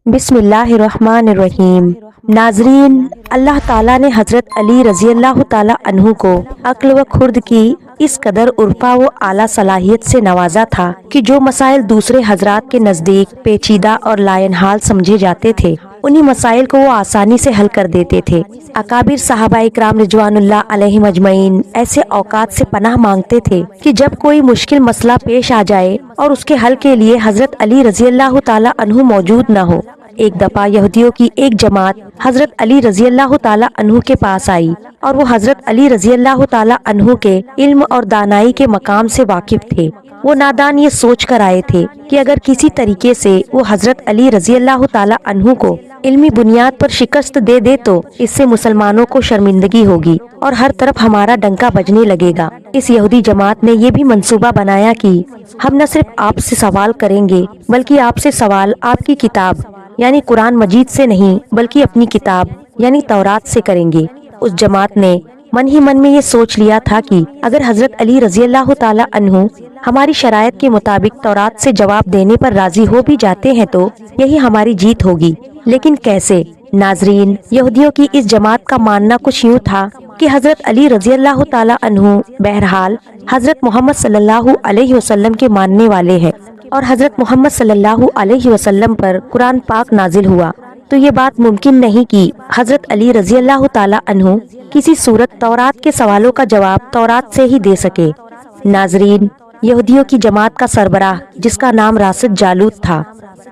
بسم اللہ الرحمن الرحیم۔ ناظرین، اللہ تعالیٰ نے حضرت علی رضی اللہ تعالیٰ عنہ کو عقل و خرد کی اس قدر عرفا و اعلیٰ صلاحیت سے نوازا تھا کہ جو مسائل دوسرے حضرات کے نزدیک پیچیدہ اور لاینحال سمجھے جاتے تھے، انہی مسائل کو وہ آسانی سے حل کر دیتے تھے۔ اکابر صحابہ اکرام رضوان اللہ علیہم اجمعین ایسے اوقات سے پناہ مانگتے تھے کہ جب کوئی مشکل مسئلہ پیش آ جائے اور اس کے حل کے لیے حضرت علی رضی اللہ تعالیٰ عنہ موجود نہ ہو۔ ایک دفعہ یہودیوں کی ایک جماعت حضرت علی رضی اللہ تعالیٰ عنہ کے پاس آئی اور وہ حضرت علی رضی اللہ تعالیٰ عنہ کے علم اور دانائی کے مقام سے واقف تھے۔ وہ نادان یہ سوچ کر آئے تھے کہ اگر کسی طریقے سے وہ حضرت علی رضی اللہ تعالیٰ عنہ کو علمی بنیاد پر شکست دے دے تو اس سے مسلمانوں کو شرمندگی ہوگی اور ہر طرف ہمارا ڈنکا بجنے لگے گا۔ اس یہودی جماعت نے یہ بھی منصوبہ بنایا کہ ہم نہ صرف آپ سے سوال کریں گے بلکہ آپ سے سوال آپ کی کتاب یعنی قرآن مجید سے نہیں بلکہ اپنی کتاب یعنی تورات سے کریں گے۔ اس جماعت نے من ہی من میں یہ سوچ لیا تھا کہ اگر حضرت علی رضی اللہ تعالیٰ عنہ ہماری شرائط کے مطابق تورات سے جواب دینے پر راضی ہو بھی جاتے ہیں تو یہی ہماری جیت ہوگی، لیکن کیسے؟ ناظرین، یہودیوں کی اس جماعت کا ماننا کچھ یوں تھا کہ حضرت علی رضی اللہ تعالیٰ عنہ بہرحال حضرت محمد صلی اللہ علیہ وسلم کے ماننے والے ہیں اور حضرت محمد صلی اللہ علیہ وسلم پر قرآن پاک نازل ہوا، تو یہ بات ممکن نہیں کہ حضرت علی رضی اللہ تعالیٰ عنہ کسی صورت تورات کے سوالوں کا جواب تورات سے ہی دے سکے۔ ناظرین، یہودیوں کی جماعت کا سربراہ جس کا نام راسد جالوت تھا،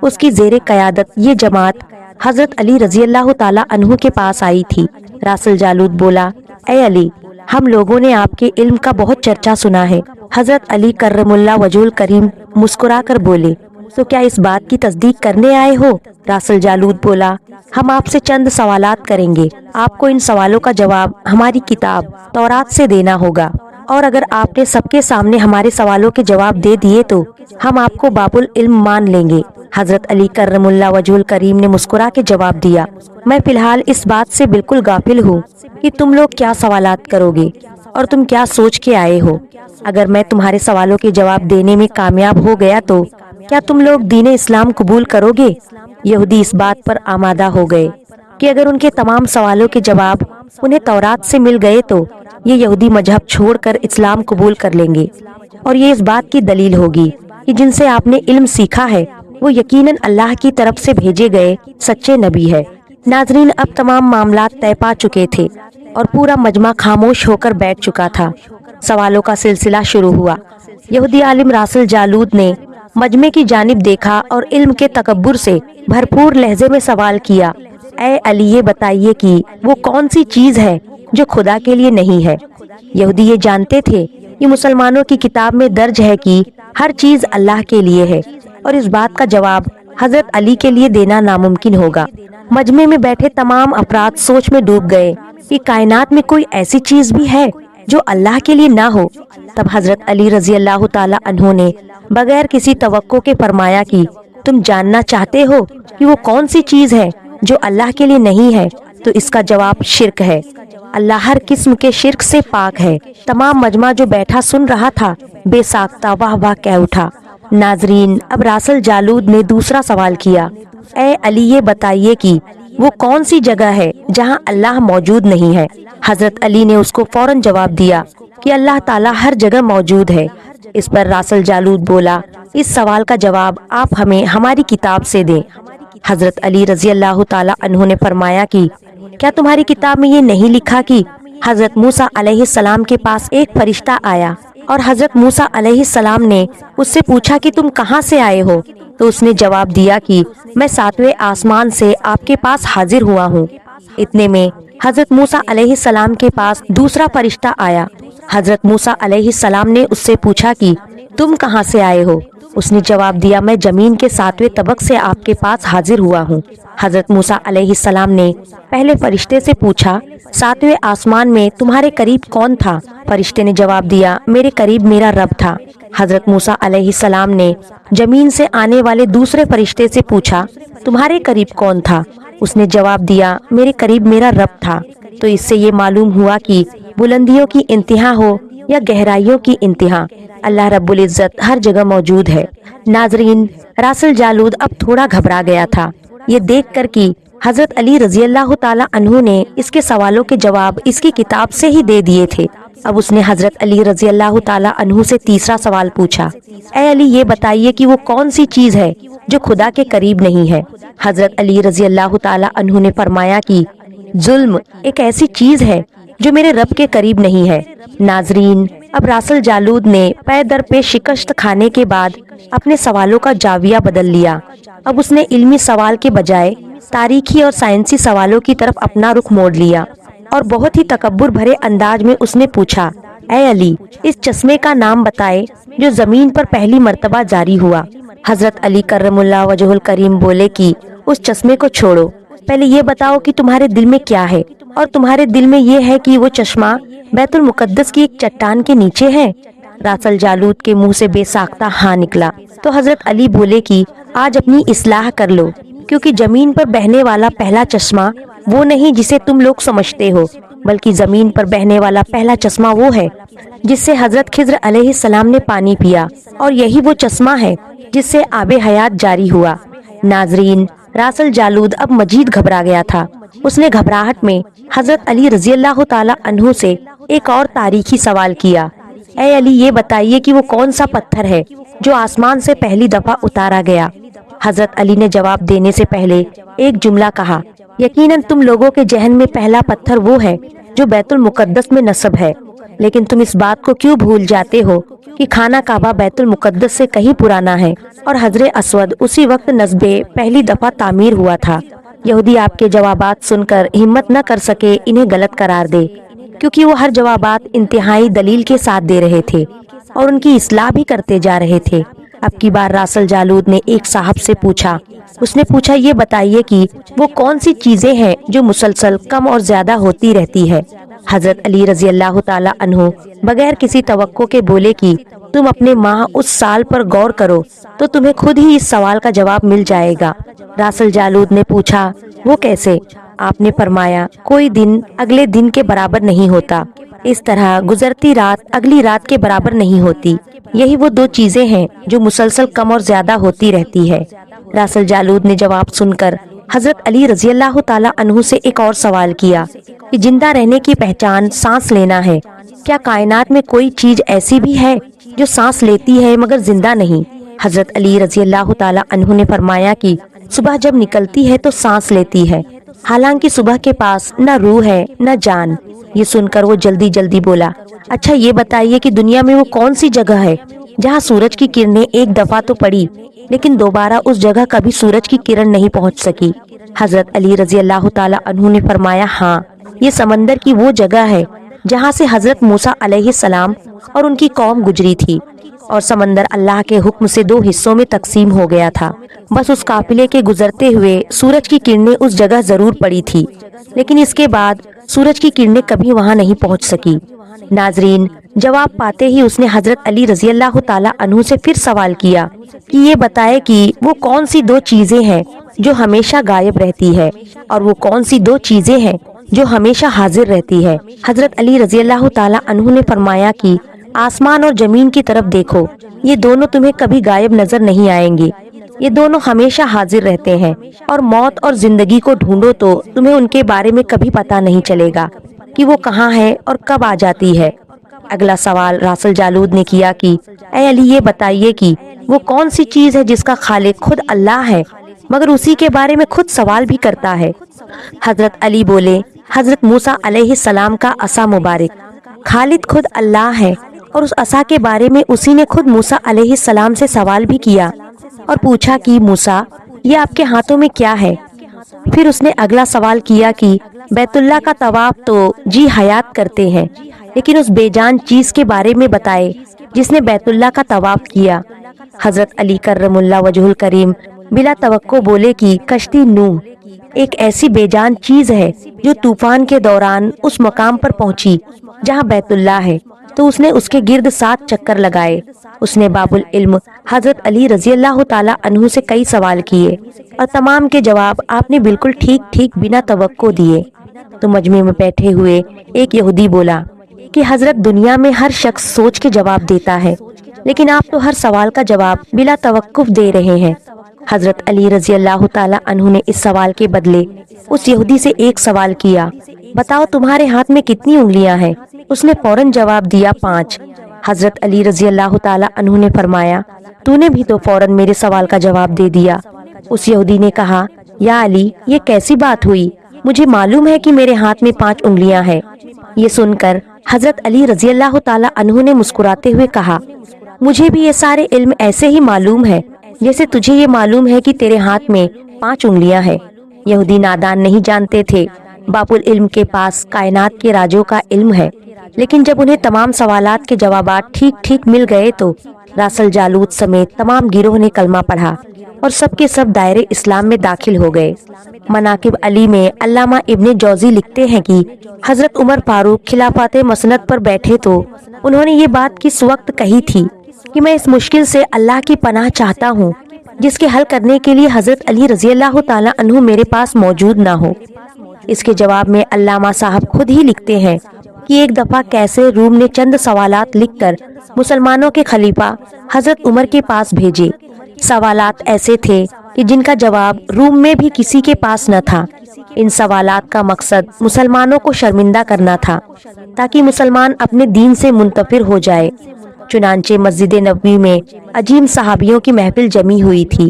اس کی زیر قیادت یہ جماعت حضرت علی رضی اللہ تعالیٰ عنہ کے پاس آئی تھی۔ راسل جالوت بولا، اے علی، ہم لوگوں نے آپ کے علم کا بہت چرچا سنا ہے۔ حضرت علی کرم اللہ وجہ الکریم مسکرا کر بولے، تو کیا اس بات کی تصدیق کرنے آئے ہو؟ راسل جالوت بولا، ہم آپ سے چند سوالات کریں گے، آپ کو ان سوالوں کا جواب ہماری کتاب تورات سے دینا ہوگا، اور اگر آپ نے سب کے سامنے ہمارے سوالوں کے جواب دے دیے تو ہم آپ کو باب العلم مان لیں گے۔ حضرت علی کرم اللہ وجہ الکریم نے مسکرا کے جواب دیا، میں فی الحال اس بات سے بالکل غافل ہوں کہ تم لوگ کیا سوالات کرو گے اور تم کیا سوچ کے آئے ہو۔ اگر میں تمہارے سوالوں کے جواب دینے میں کامیاب ہو گیا تو کیا تم لوگ دین اسلام قبول کرو گے؟ یہودی اس بات پر آمادہ ہو گئے کہ اگر ان کے تمام سوالوں کے جواب انہیں تورات سے مل گئے تو یہ یہودی مذہب چھوڑ کر اسلام قبول کر لیں گے، اور یہ اس بات کی دلیل ہوگی کہ جن سے آپ نے علم سیکھا ہے وہ یقیناً اللہ کی طرف سے بھیجے گئے سچے نبی ہے۔ ناظرین، اب تمام معاملات طے پا چکے تھے اور پورا مجمع خاموش ہو کر بیٹھ چکا تھا۔ سوالوں کا سلسلہ شروع ہوا۔ یہودی عالم راسل جالوت نے مجمع کی جانب دیکھا اور علم کے تکبر سے بھرپور لہجے میں سوال کیا، اے علی، یہ بتائیے کہ وہ کون سی چیز ہے جو خدا کے لیے نہیں ہے؟ یہودی یہ جانتے تھے کہ مسلمانوں کی کتاب میں درج ہے کہ ہر چیز اللہ کے لیے ہے، اور اس بات کا جواب حضرت علی کے لیے دینا ناممکن ہوگا۔ مجمع میں بیٹھے تمام افراد سوچ میں ڈوب گئے کہ کائنات میں کوئی ایسی چیز بھی ہے جو اللہ کے لیے نہ ہو۔ تب حضرت علی رضی اللہ تعالیٰ عنہ نے بغیر کسی توقع کے فرمایا کہ تم جاننا چاہتے ہو کہ وہ کون سی چیز ہے جو اللہ کے لیے نہیں ہے؟ تو اس کا جواب شرک ہے۔ اللہ ہر قسم کے شرک سے پاک ہے۔ تمام مجمع جو بیٹھا سن رہا تھا بے ساختہ واہ واہ کہہ اٹھا۔ ناظرین، اب راسل جالوت نے دوسرا سوال کیا، اے علی، یہ بتائیے کہ وہ کون سی جگہ ہے جہاں اللہ موجود نہیں ہے؟ حضرت علی نے اس کو فوراً جواب دیا کہ اللہ تعالیٰ ہر جگہ موجود ہے۔ اس پر راسل جالوت بولا، اس سوال کا جواب آپ ہمیں ہماری کتاب سے دیں۔ حضرت علی رضی اللہ تعالیٰ عنہ نے فرمایا کہ کیا تمہاری کتاب میں یہ نہیں لکھا کہ حضرت موسیٰ علیہ السلام کے پاس ایک فرشتہ آیا اور حضرت موسیٰ علیہ السلام نے اس سے پوچھا کہ تم کہاں سے آئے ہو؟ تو اس نے جواب دیا کہ میں 7ویں آسمان سے آپ کے پاس حاضر ہوا ہوں۔ اتنے میں حضرت موسیٰ علیہ السلام کے پاس دوسرا فرشتہ آیا۔ حضرت موسیٰ علیہ السلام نے اس سے پوچھا کہ تم کہاں سے آئے ہو؟ اس نے جواب دیا، میں زمین کے 7ویں طبق سے آپ کے پاس حاضر ہوا ہوں۔ حضرت موسیٰ علیہ السلام نے پہلے فرشتے سے پوچھا، 7ویں آسمان میں تمہارے قریب کون تھا؟ فرشتے نے جواب دیا، میرے قریب میرا رب تھا۔ حضرت موسیٰ علیہ السلام نے زمین سے آنے والے دوسرے فرشتے سے پوچھا، تمہارے قریب کون تھا؟ اس نے جواب دیا، میرے قریب میرا رب تھا۔ تو اس سے یہ معلوم ہوا کہ بلندیوں کی انتہا ہو یا گہرائیوں کی انتہا، اللہ رب العزت ہر جگہ موجود ہے۔ ناظرین، راسل جالوت اب تھوڑا گھبرا گیا تھا یہ دیکھ کر کہ حضرت علی رضی اللہ تعالیٰ عنہ نے اس کے سوالوں کے جواب اس کی کتاب سے ہی دے دیے تھے، اب اس نے حضرت علی رضی اللہ تعالیٰ عنہ سے تیسرا سوال پوچھا، اے علی یہ بتائیے کہ وہ کون سی چیز ہے جو خدا کے قریب نہیں ہے؟ حضرت علی رضی اللہ تعالیٰ عنہ نے فرمایا کہ ظلم ایک ایسی چیز ہے جو میرے رب کے قریب نہیں ہے۔ ناظرین، اب راس الجالود نے پے در پہ شکست کھانے کے بعد اپنے سوالوں کا جاویہ بدل لیا۔ اب اس نے علمی سوال کے بجائے تاریخی اور سائنسی سوالوں کی طرف اپنا رخ موڑ لیا اور بہت ہی تکبر بھرے انداز میں اس نے پوچھا، اے علی اس چشمے کا نام بتائے جو زمین پر پہلی مرتبہ جاری ہوا۔ حضرت علی کرم اللہ وجہ الکریم بولے کہ اس چشمے کو چھوڑو، پہلے یہ بتاؤ کہ تمہارے دل میں کیا ہے، اور تمہارے دل میں یہ ہے کہ وہ چشمہ بیت المقدس کی ایک چٹان کے نیچے ہے؟ راس الجالود کے منہ سے بے ساختہ ہاں نکلا تو حضرت علی بولے کہ آج اپنی اصلاح کر لو، کیونکہ زمین پر بہنے والا پہلا چشمہ وہ نہیں جسے تم لوگ سمجھتے ہو، بلکہ زمین پر بہنے والا پہلا چشمہ وہ ہے جس سے حضرت خضر علیہ السلام نے پانی پیا، اور یہی وہ چشمہ ہے جس سے آب حیات جاری ہوا۔ ناظرین، راس الجالود اب مزید گھبرا گیا تھا۔ اس نے گھبراہٹ میں حضرت علی رضی اللہ تعالی عنہ سے ایک اور تاریخی سوال کیا، اے علی یہ بتائیے کہ وہ کون سا پتھر ہے جو آسمان سے پہلی دفعہ اتارا گیا؟ حضرت علی نے جواب دینے سے پہلے ایک جملہ کہا، یقیناً تم لوگوں کے ذہن میں پہلا پتھر وہ ہے جو بیت المقدس میں نصب ہے، لیکن تم اس بات کو کیوں بھول جاتے ہو کہ خانہ کعبہ بیت المقدس سے کہیں پرانا ہے اور حجر اسود اسی وقت نصب پہلی دفعہ تعمیر ہوا تھا۔ یہودی آپ کے جوابات سن کر ہمت نہ کر سکے انہیں غلط قرار دے، کیونکہ وہ ہر جوابات انتہائی دلیل کے ساتھ دے رہے تھے اور ان کی اصلاح بھی کرتے جا رہے تھے۔ اب کی بار راس الجالود نے ایک صاحب سے پوچھا، اس نے پوچھا یہ بتائیے کہ وہ کون سی چیزیں ہیں جو مسلسل کم اور زیادہ ہوتی رہتی ہے؟ حضرت علی رضی اللہ تعالی عنہ بغیر کسی توقع کے بولے کہ تم اپنے ماہ اس سال پر غور کرو تو تمہیں خود ہی اس سوال کا جواب مل جائے گا۔ راس الجالود نے پوچھا، وہ کیسے؟ آپ نے فرمایا، کوئی دن اگلے دن کے برابر نہیں ہوتا، اس طرح گزرتی رات اگلی رات کے برابر نہیں ہوتی، یہی وہ دو چیزیں ہیں جو مسلسل کم اور زیادہ ہوتی رہتی ہے۔ راس الجالود نے جواب سن کر حضرت علی رضی اللہ تعالی عنہ سے ایک اور سوال کیا کہ زندہ رہنے کی پہچان سانس لینا ہے، کیا کائنات میں کوئی چیز ایسی بھی ہے جو سانس لیتی ہے مگر زندہ نہیں؟ حضرت علی رضی اللہ تعالی عنہ نے فرمایا کہ صبح جب نکلتی ہے تو سانس لیتی ہے، حالانکہ صبح کے پاس نہ روح ہے نہ جان۔ یہ سن کر وہ جلدی جلدی بولا، اچھا یہ بتائیے کہ دنیا میں وہ کون سی جگہ ہے جہاں سورج کی کرنیں ایک دفعہ تو پڑی لیکن دوبارہ اس جگہ کبھی سورج کی کرن نہیں پہنچ سکی؟ حضرت علی رضی اللہ تعالی عنہ نے فرمایا، ہاں، یہ سمندر کی وہ جگہ ہے جہاں سے حضرت موسیٰ علیہ السلام اور ان کی قوم گزری تھی، اور سمندر اللہ کے حکم سے دو حصوں میں تقسیم ہو گیا تھا۔ بس اس قافلے کے گزرتے ہوئے سورج کی کرنیں اس جگہ ضرور پڑی تھی، لیکن اس کے بعد سورج کی کرنیں کبھی وہاں نہیں پہنچ سکی۔ ناظرین، جواب پاتے ہی اس نے حضرت علی رضی اللہ تعالی عنہ سے پھر سوال کیا کہ یہ بتائے کہ وہ کون سی دو چیزیں ہیں جو ہمیشہ غائب رہتی ہے، اور وہ کون سی دو چیزیں ہیں جو ہمیشہ حاضر رہتی ہے؟ حضرت علی رضی اللہ تعالی عنہ نے فرمایا کہ آسمان اور زمین کی طرف دیکھو، یہ دونوں تمہیں کبھی غائب نظر نہیں آئیں گے، یہ دونوں ہمیشہ حاضر رہتے ہیں، اور موت اور زندگی کو ڈھونڈو تو تمہیں ان کے بارے میں کبھی پتہ نہیں چلے گا کہ وہ کہاں ہے اور کب آ جاتی ہے۔ اگلا سوال راس الجالود نے کیا کہ اے علی یہ بتائیے کہ وہ کون سی چیز ہے جس کا خالق خود اللہ ہے مگر اسی کے بارے میں خود سوال بھی کرتا ہے؟ حضرت علی بولے، حضرت موسیٰ علیہ السلام کا عصا مبارک، خالق خود اللہ ہے، اور اس عصا کے بارے میں اسی نے خود موسیٰ علیہ السلام سے سوال بھی کیا اور پوچھا کہ موسیٰ یہ آپ کے ہاتھوں میں کیا ہے؟ پھر اس نے اگلا سوال کیا کہ بیت اللہ کا طواف تو جی حیات کرتے ہیں، لیکن اس بے جان چیز کے بارے میں بتائے جس نے بیت اللہ کا طواف کیا۔ حضرت علی کرم اللہ وجہ الکریم بلا توقع بولے کہ کشتی نوح ایک ایسی بے جان چیز ہے جو طوفان کے دوران اس مقام پر پہنچی جہاں بیت اللہ ہے تو اس نے اس کے گرد 7 چکر لگائے۔ اس نے باب العلم حضرت علی رضی اللہ تعالی عنہ سے کئی سوال کیے اور تمام کے جواب آپ نے بالکل ٹھیک ٹھیک بنا توقع دیے۔ تو مجمع میں بیٹھے ہوئے ایک یہودی بولا کہ حضرت دنیا میں ہر شخص سوچ کے جواب دیتا ہے، لیکن آپ تو ہر سوال کا جواب بلا توقف دے رہے ہیں۔ حضرت علی رضی اللہ تعالی عنہ نے اس سوال کے بدلے اس یہودی سے ایک سوال کیا، بتاؤ تمہارے ہاتھ میں کتنی انگلیاں ہیں؟ اس نے فوراً جواب دیا 5۔ حضرت علی رضی اللہ تعالی عنہ نے فرمایا، تو نے بھی تو فوراً میرے سوال کا جواب دے دیا۔ اس یہودی نے کہا، یا علی، یہ کیسی بات ہوئی؟ مجھے معلوم ہے کہ میرے ہاتھ میں 5 انگلیاں ہیں۔ یہ سن کر حضرت علی رضی اللہ تعالی عنہ نے مسکراتے ہوئے کہا، مجھے بھی یہ سارے علم ایسے ہی معلوم ہے جیسے تجھے یہ معلوم ہے کہ تیرے ہاتھ میں 5 انگلیاں ہیں۔ یہودی نادان نہیں جانتے تھے، باب العلم کے پاس کائنات کے راجوں کا علم ہے، لیکن جب انہیں تمام سوالات کے جوابات ٹھیک ٹھیک مل گئے تو راسل جالوت سمیت تمام گروہ نے کلمہ پڑھا اور سب کے سب دائرے اسلام میں داخل ہو گئے۔ مناقب علی میں علامہ ابن جوزی لکھتے ہیں کہ حضرت عمر فاروق خلافت مسند پر بیٹھے تو انہوں نے یہ بات کس وقت کہی تھی کہ میں اس مشکل سے اللہ کی پناہ چاہتا ہوں جس کے حل کرنے کے لیے حضرت علی رضی اللہ تعالی عنہ میرے پاس موجود نہ ہو۔ اس کے جواب میں علامہ صاحب خود ہی لکھتے ہیں کہ ایک دفعہ کیسر روم نے چند سوالات لکھ کر مسلمانوں کے خلیفہ حضرت عمر کے پاس بھیجے۔ سوالات ایسے تھے کہ جن کا جواب روم میں بھی کسی کے پاس نہ تھا۔ ان سوالات کا مقصد مسلمانوں کو شرمندہ کرنا تھا تاکہ مسلمان اپنے دین سے منتفر ہو جائے۔ چنانچہ مسجد نبوی میں عجیم صحابیوں کی محفل جمی ہوئی تھی۔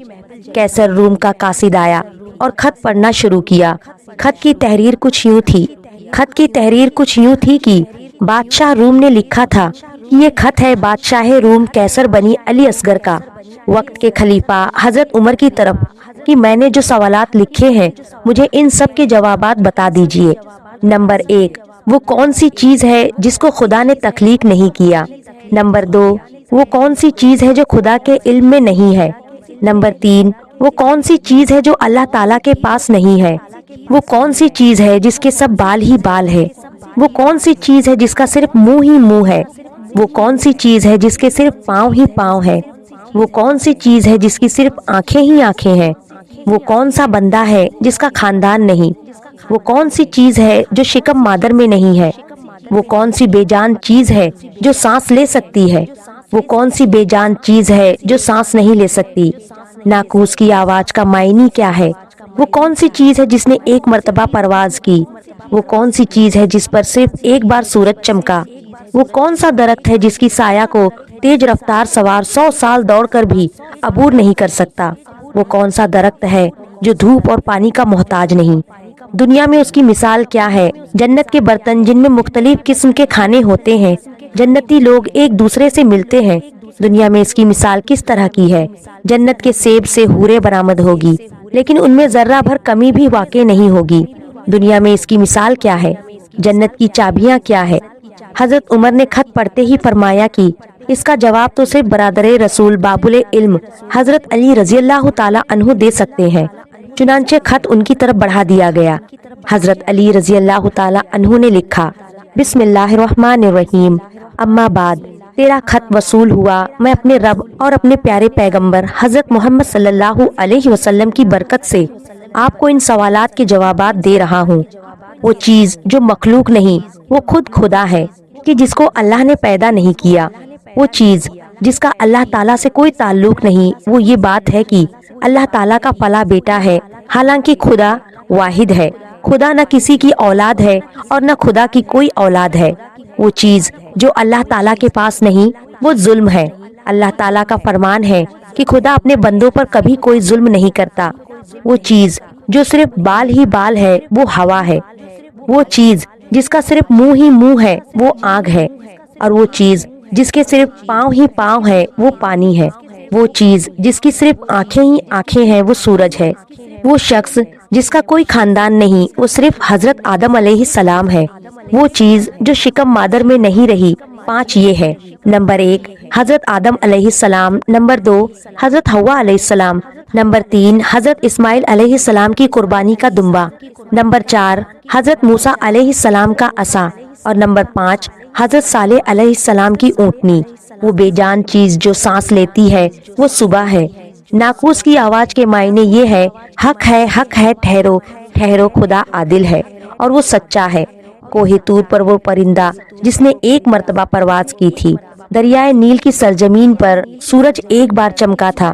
کیسر روم کا قاصد آیا اور خط پڑھنا شروع کیا۔ خط کی تحریر کچھ یوں تھی کہ بادشاہ روم نے لکھا تھا کہ یہ خط ہے بادشاہ روم کیسر بنی علی اصغر کا وقت کے خلیفہ حضرت عمر کی طرف کہ میں نے جو سوالات لکھے ہیں مجھے ان سب کے جوابات بتا دیجئے۔ نمبر 1، وہ کون سی چیز ہے جس کو خدا نے تخلیق نہیں کیا؟ نمبر 2، وہ کون سی چیز ہے جو خدا کے علم میں نہیں ہے؟ نمبر 3، وہ کون سی چیز ہے جو اللہ تعالیٰ کے پاس نہیں ہے؟ وہ کون سی چیز ہے جس کے سب بال ہی بال ہے؟ وہ کون سی چیز ہے جس کا صرف منہ ہی منہ ہے؟ وہ کون سی چیز ہے جس کے صرف پاؤں ہی پاؤں ہے؟ وہ کون سی چیز ہے جس کی صرف آنکھیں ہی آنکھیں ہیں؟ وہ کون سا بندہ ہے جس کا خاندان نہیں؟ وہ کون سی چیز ہے جو شکم مادر میں نہیں ہے؟ وہ کون سی بے جان چیز ہے جو سانس لے سکتی ہے؟ وہ کون سی بے جان چیز ہے جو سانس نہیں لے سکتی؟ ناقوس کی آواز کا معنی کیا ہے؟ وہ کون سی چیز ہے جس نے ایک مرتبہ پرواز کی؟ وہ کون سی چیز ہے جس پر صرف ایک بار سورج چمکا؟ وہ کون سا درخت ہے جس کی سایہ کو تیز رفتار سوار 100 سال دوڑ کر بھی عبور نہیں کر سکتا؟ وہ کون سا درخت ہے جو دھوپ اور پانی کا محتاج نہیں؟ دنیا میں اس کی مثال کیا ہے؟ جنت کے برتن جن میں مختلف قسم کے کھانے ہوتے ہیں، جنتی لوگ ایک دوسرے سے ملتے ہیں، دنیا میں اس کی مثال کس طرح کی ہے؟ جنت کے سیب سے حوریں برآمد ہوگی لیکن ان میں ذرہ بھر کمی بھی واقع نہیں ہوگی۔ دنیا میں اس کی مثال کیا ہے؟ جنت کی چابیاں کیا ہے؟ حضرت عمر نے خط پڑھتے ہی فرمایا کہ اس کا جواب تو صرف برادر رسول باب العلم حضرت علی رضی اللہ تعالی عنہ دے سکتے ہیں۔ چنانچہ خط ان کی طرف بڑھا دیا گیا۔ حضرت علی رضی اللہ تعالی عنہ نے لکھا، بسم اللہ الرحمن الرحیم، اما بعد، تیرا خط وصول ہوا۔ میں اپنے رب اور اپنے پیارے پیغمبر حضرت محمد صلی اللہ علیہ وسلم کی برکت سے آپ کو ان سوالات کے جوابات دے رہا ہوں۔ وہ چیز جو مخلوق نہیں، وہ خود خدا ہے کہ جس کو اللہ نے پیدا نہیں کیا۔ وہ چیز جس کا اللہ تعالیٰ سے کوئی تعلق نہیں، وہ یہ بات ہے کہ اللہ تعالیٰ کا پلا بیٹا ہے، حالانکہ خدا واحد ہے۔ خدا نہ کسی کی اولاد ہے اور نہ خدا کی کوئی اولاد ہے۔ وہ چیز جو اللہ تعالیٰ کے پاس نہیں، وہ ظلم ہے۔ اللہ تعالیٰ کا فرمان ہے کہ خدا اپنے بندوں پر کبھی کوئی ظلم نہیں کرتا۔ وہ چیز جو صرف بال ہی بال ہے، وہ ہوا ہے۔ وہ چیز جس کا صرف منہ ہی منہ ہے، وہ آگ ہے، اور وہ چیز جس کے صرف پاؤں ہی پاؤں ہے، وہ پانی ہے۔ وہ چیز جس کی صرف آنکھیں ہی آنکھیں ہیں، وہ سورج ہے۔ وہ شخص جس کا کوئی خاندان نہیں، وہ صرف حضرت آدم علیہ السلام ہے۔ وہ چیز جو شکم مادر میں نہیں رہی، 5 یہ ہے۔ نمبر 1، حضرت آدم علیہ السلام۔ نمبر 2، حضرت حوا علیہ السلام۔ نمبر 3، حضرت اسماعیل علیہ السلام کی قربانی کا دمبا۔ نمبر 4، حضرت موسیٰ علیہ السلام کا عصا۔ اور نمبر 5، حضرت صالح علیہ السلام کی اونٹنی۔ وہ بے جان چیز جو سانس لیتی ہے، وہ صبح ہے۔ ناقوس کی آواز کے معنی یہ ہے، حق ہے، ٹھہرو ٹھہرو، خدا عادل ہے اور وہ سچا ہے۔ کوہ طور پر وہ پرندہ جس نے ایک مرتبہ پرواز کی تھی، دریائے نیل کی سرزمین پر سورج ایک بار چمکا تھا،